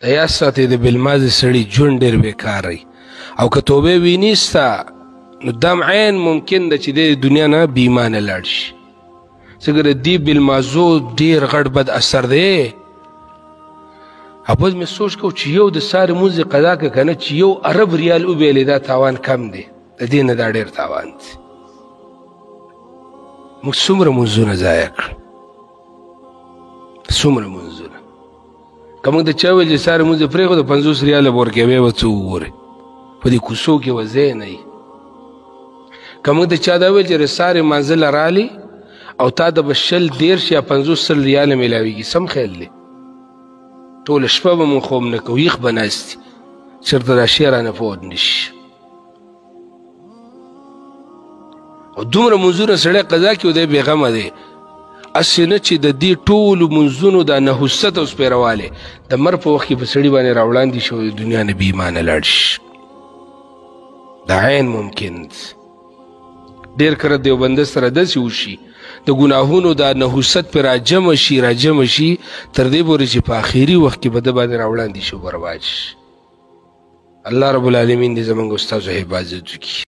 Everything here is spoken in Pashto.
د یاد ساتئ د بالماضي سړي ژوند ډېر بېکار دی او که توبې ویني ستا نو دم عین ممکن ده چې د دنیا نه بې ایمانه لاړ شي ځکه د دې بالماضو ډېر غټ بد اثر دی. او بس مې سوچ کو چې یو د ساري مونځ قضا که که نه چې یو ارب ریال وبیلې دا تاوان کم دی د دې نه دا ډېر تاوان دی. موږ څومره مونځونه ضایع کړل څومره مونځونه که موږ د چا ویل چې ساري مونځ پرېښود د 50 ریاله به ورکوې به څه وګورې په دې کوڅو کې به ځای نه وي. که موږ د چا دا ویل چې د ساري منزله رالي او تا د به 20 یا 50 ریاله میلاویږي سم خیال دی ټوله شپه به مونږ خوب نه کوو یخ به ناست چېرته دا شی رانه فوت نه شي. او دومره منځونه سړی قضا کړي او دی بېغمه دی هسې نه چې د دې ټولو منځونو دا نحوست او سپېروالی د مرګ په وخت کې په سړي باندې راوړاندې شي او د دنیا نه بې ایمانه لاړ شي. دا عین ممکن دی. ډېر کله د یو بنده سره داسې وشي د ګناهونو دا نحوست پې راجمع شي تر دې پورې چې په آخري وخت کې به ده باندې راوړاندې شي او برباد شي. الله رب العالمین دې زموږ استازو حفاظت وکړي.